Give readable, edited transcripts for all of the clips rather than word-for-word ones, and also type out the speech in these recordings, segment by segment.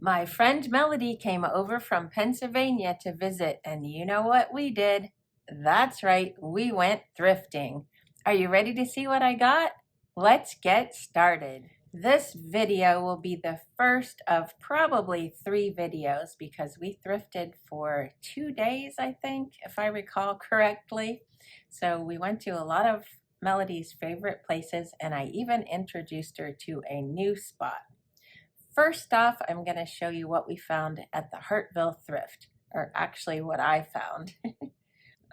My friend Melody came over from Pennsylvania to visit, and you know what we did? That's right, we went thrifting. Are you ready to see what I got? Let's get started. This video will be the first of probably 3 videos because we thrifted for 2 days, I think, if I recall correctly. So we went to a lot of Melody's favorite places, and I even introduced her to a new spot. First off, I'm going to show you what we found at the Hartville Thrift, or actually what I found.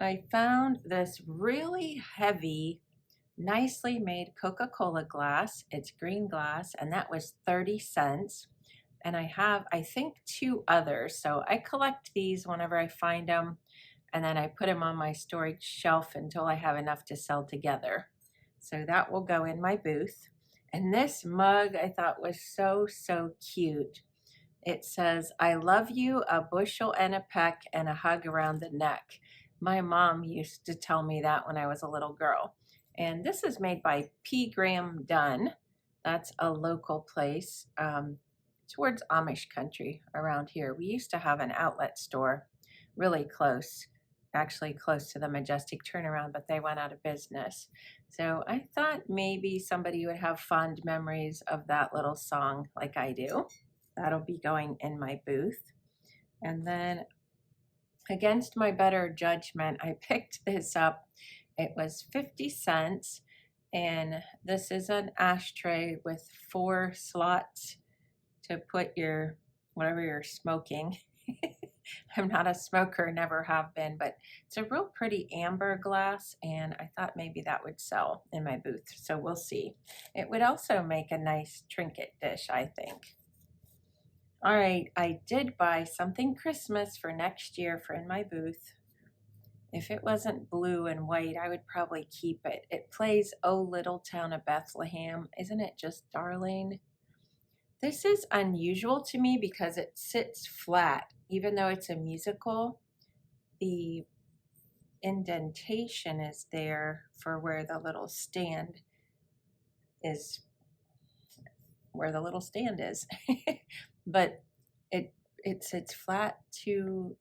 I found this really heavy, nicely made Coca-Cola glass. It's green glass, and that was 30 cents. And I have, I think, 2 others. So I collect these whenever I find them, and then I put them on my storage shelf until I have enough to sell together. So that will go in my booth. And this mug I thought was so cute. It says, "I love you, a bushel and a peck, and a hug around the neck." My mom used to tell me that when I was a little girl. And this is made by P. Graham Dunn. That's a local place towards Amish country around here. We used to have an outlet store really close, actually close to the Majestic Turnaround, but they went out of business. So I thought maybe somebody would have fond memories of that little song like I do. That'll be going in my booth. And then against my better judgment, I picked this up. It was 50 cents, and this is an ashtray with 4 slots to put your, whatever you're smoking. I'm not a smoker, never have been, but it's a real pretty amber glass, and I thought maybe that would sell in my booth, so we'll see. It would also make a nice trinket dish, I think. All right, I did buy something Christmas for next year for in my booth. If it wasn't blue and white, I would probably keep it. It plays "Oh Little Town of Bethlehem." Isn't it just darling? This is unusual to me because it sits flat. Even though it's a musical, the indentation is there for where the little stand is, but it sits flat to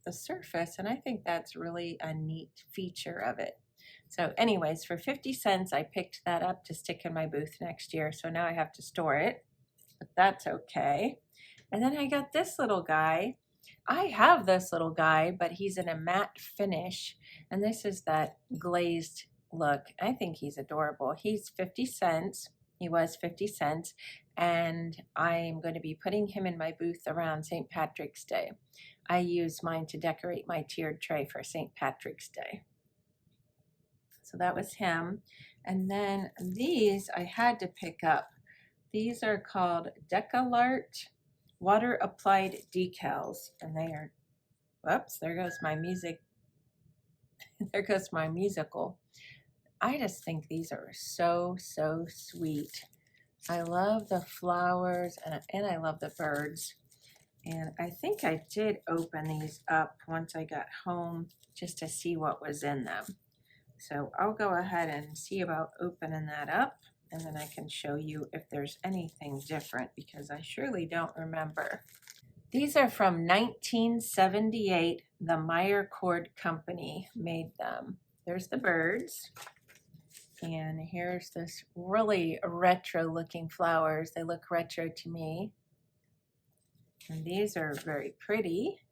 the surface, and I think that's really a neat feature of it. So anyways, for 50 cents, I picked that up to stick in my booth next year, so now I have to store it, but that's okay. And then I got this little guy. I have this little guy, but he's in a matte finish, and this is that glazed look. I think he's adorable. He's 50 cents. He was 50 cents, and I'm going to be putting him in my booth around St. Patrick's Day. I use mine to decorate my tiered tray for St. Patrick's Day. So that was him. And then these I had to pick up. These are called Decor water applied decals, and they are, whoops, there goes my music. There goes my musical. I just think these are so sweet. I love the flowers, and I love the birds. And I think I did open these up once I got home just to see what was in them. So I'll go ahead and see about opening that up, and then I can show you if there's anything different because I surely don't remember. These are from 1978. The Meyer Cord Company made them. There's the birds. And here's this really retro looking flowers. They look retro to me. And these are very pretty.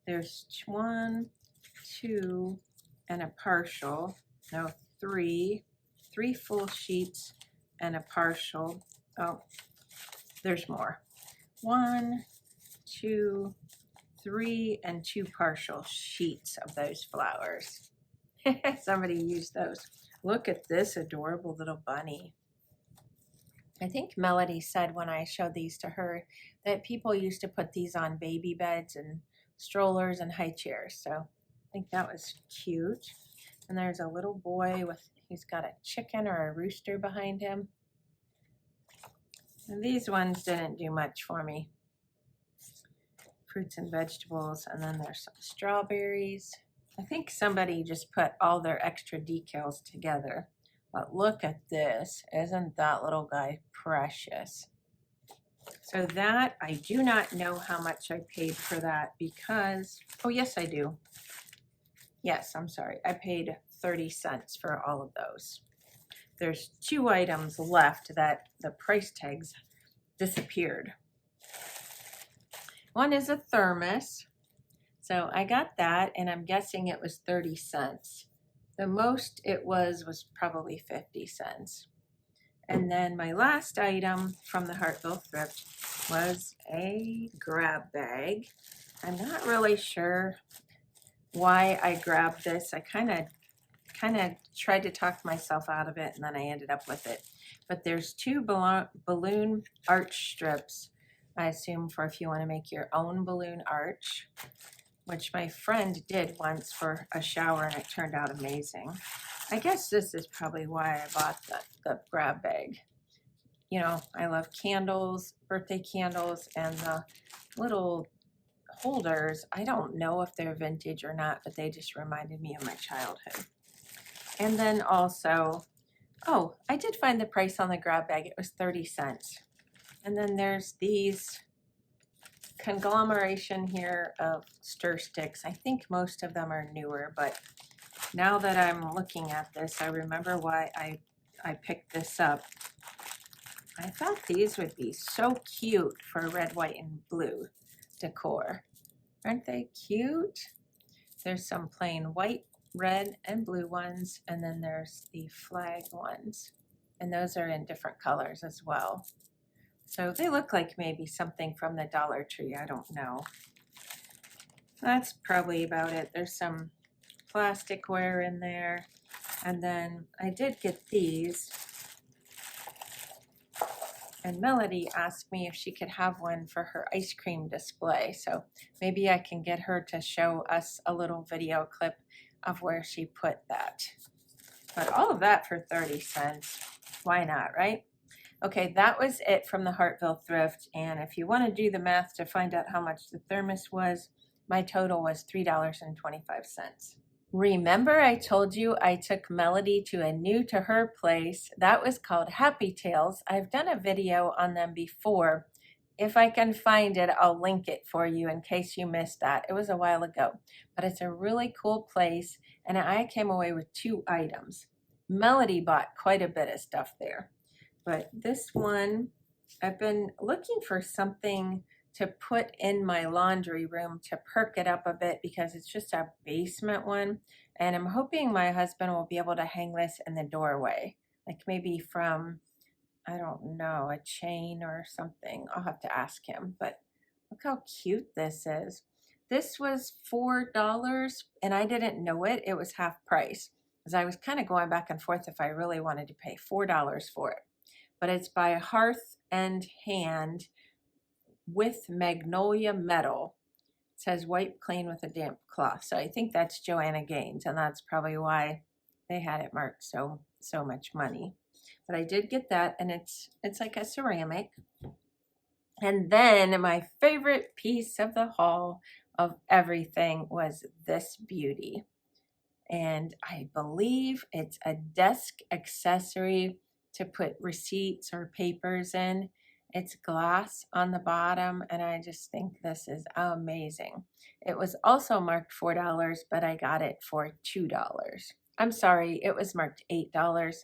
There's 1, 2, and a partial. No, 3 full sheets and a partial. Oh, there's more. 1, 2, 3, and 2 partial sheets of those flowers. Somebody used those. Look at this adorable little bunny. I think Melody said when I showed these to her that people used to put these on baby beds and strollers and high chairs. So I think that was cute. And there's a little boy he's got a chicken or a rooster behind him. And these ones didn't do much for me. Fruits and vegetables, and then there's some strawberries. I think somebody just put all their extra decals together. But look at this. Isn't that little guy precious? So that, I do not know how much I paid for that because, oh yes I do. Yes, I'm sorry, I paid 30 cents for all of those. There's 2 items left that the price tags disappeared. One is a thermos. So I got that, and I'm guessing it was 30 cents. The most it was probably 50 cents. And then my last item from the Hartville Thrift was a grab bag. I'm not really sure why I grabbed this. I kind of tried to talk myself out of it, and then I ended up with it. But there's 2 balloon arch strips, I assume for if you want to make your own balloon arch, which my friend did once for a shower, and it turned out amazing. I guess this is probably why I bought the grab bag. You know, I love candles, birthday candles, and the little holders. I don't know if they're vintage or not, but they just reminded me of my childhood. And then also, oh, I did find the price on the grab bag. It was 30 cents. And then there's these conglomeration here of stir sticks. I think most of them are newer, but now that I'm looking at this, I remember why I picked this up. I thought these would be so cute for red, white, and blue decor. Aren't they cute? There's some plain white, red, and blue ones, and then there's the flag ones. And those are in different colors as well. So they look like maybe something from the Dollar Tree. I don't know. That's probably about it. There's some plasticware in there. And then I did get these. And Melody asked me if she could have one for her ice cream display. So maybe I can get her to show us a little video clip of where she put that. But all of that for 30 cents. Why not, right? Okay, that was it from the Hartville Thrift, and if you want to do the math to find out how much the thermos was, my total was $3.25. Remember I told you I took Melody to a new to her place? That was called Happy Tails. I've done a video on them before. If I can find it, I'll link it for you in case you missed that. It was a while ago, but it's a really cool place, and I came away with 2 items. Melody bought quite a bit of stuff there. But this one, I've been looking for something to put in my laundry room to perk it up a bit because it's just a basement one. And I'm hoping my husband will be able to hang this in the doorway, like maybe from, I don't know, a chain or something. I'll have to ask him, but look how cute this is. This was $4 and I didn't know it. It was half price because I was kind of going back and forth if I really wanted to pay $4 for it. But it's by Hearth and Hand with magnolia metal. It says wipe clean with a damp cloth. So I think that's Joanna Gaines, and that's probably why they had it marked so much money. But I did get that, and it's like a ceramic. And then my favorite piece of the haul of everything was this beauty. And I believe it's a desk accessory to put receipts or papers in. It's glass on the bottom, and I just think this is amazing. It was also marked $4, but I got it for $2. I'm sorry, it was marked $8,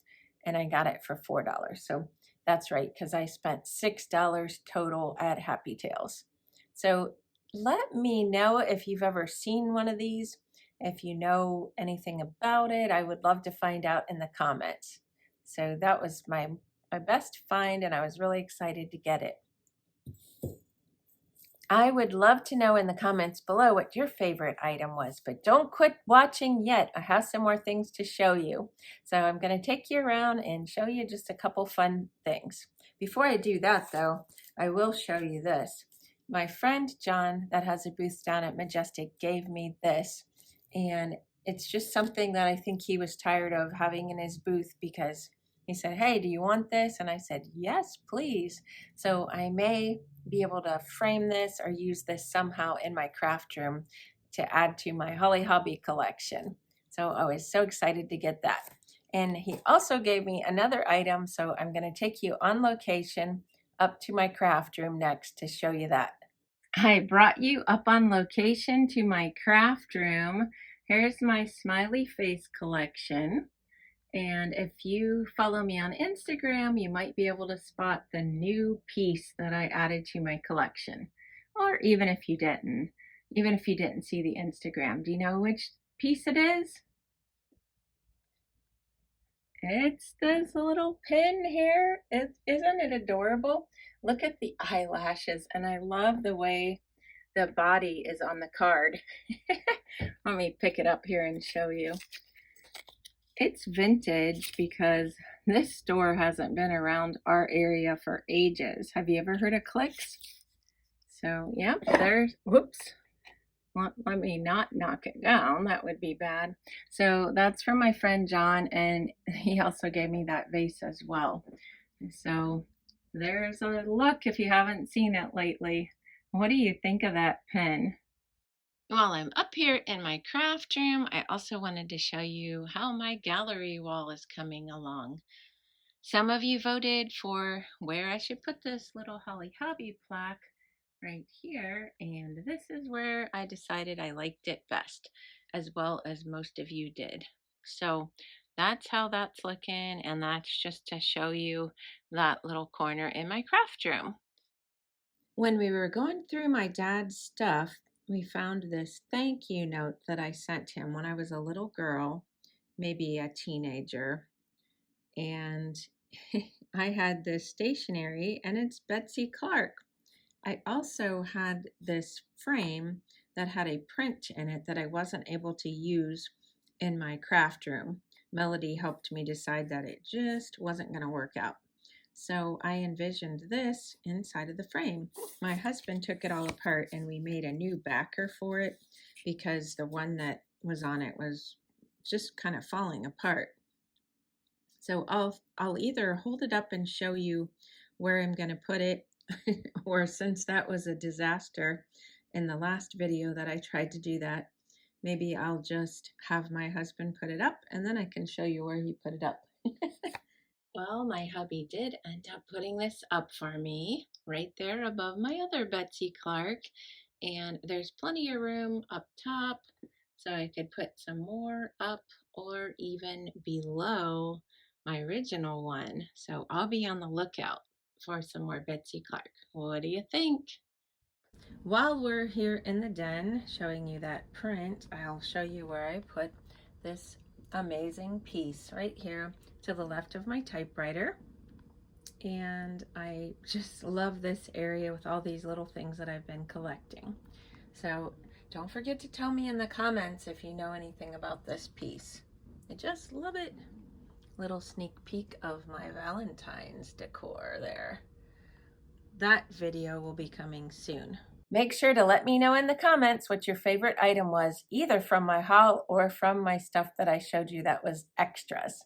and I got it for $4. So that's right, because I spent $6 total at Happy Tails. So let me know if you've ever seen one of these. If you know anything about it, I would love to find out in the comments. So that was my best find, and I was really excited to get it. I would love to know in the comments below what your favorite item was, but don't quit watching yet. I have some more things to show you. So I'm going to take you around and show you just a couple fun things. Before I do that though, I will show you this. My friend John that has a booth down at Majestic gave me this, and it's just something that I think he was tired of having in his booth because he said, hey, do you want this? And I said, yes, please. So I may be able to frame this or use this somehow in my craft room to add to my Holly Hobby collection. So I was so excited to get that. And he also gave me another item, so I'm going to take you on location up to my craft room next to show you that. I brought you up on location to my craft room. Here's my smiley face collection. And if you follow me on Instagram, you might be able to spot the new piece that I added to my collection. Or even if you didn't see the Instagram, do you know which piece it is? It's this little pin here. Isn't it adorable? Look at the eyelashes, and I love the way the body is on the card. Let me pick it up here and show you. It's vintage because this store hasn't been around our area for ages. Have you ever heard of Clicks? So, yeah, there's, whoops. Let me not knock it down. That would be bad. So that's from my friend John, and he also gave me that vase as well. So there's a look if you haven't seen it lately. What do you think of that pin? While I'm up here in my craft room, I also wanted to show you how my gallery wall is coming along. Some of you voted for where I should put this little Holly Hobby plaque right here, and this is where I decided I liked it best, as well as most of you did. So that's how that's looking, and that's just to show you that little corner in my craft room. When we were going through my dad's stuff, we found this thank you note that I sent him when I was a little girl, maybe a teenager, and I had this stationery, and it's Betsy Clark. I also had this frame that had a print in it that I wasn't able to use in my craft room. Melody helped me decide that it just wasn't going to work out. So I envisioned this inside of the frame. My husband took it all apart and we made a new backer for it because the one that was on it was just kind of falling apart. So I'll either hold it up and show you where I'm going to put it, or since that was a disaster in the last video that I tried to do that, maybe I'll just have my husband put it up and then I can show you where he put it up. Well, my hubby did end up putting this up for me right there above my other Betsy Clark, and there's plenty of room up top so I could put some more up or even below my original one. So I'll be on the lookout for some more Betsy Clark. What do you think? While we're here in the den showing you that print, I'll show you where I put this amazing piece right here to the left of my typewriter. And I just love this area with all these little things that I've been collecting. So don't forget to tell me in the comments if you know anything about this piece. I just love it. Little sneak peek of my Valentine's decor there. That video will be coming soon. Make sure to let me know in the comments what your favorite item was, either from my haul or from my stuff that I showed you that was extras.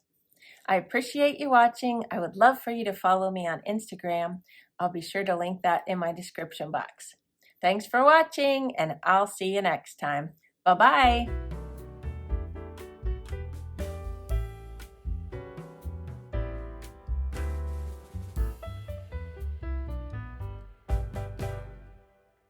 I appreciate you watching. I would love for you to follow me on Instagram. I'll be sure to link that in my description box. Thanks for watching, and I'll see you next time. Bye-bye.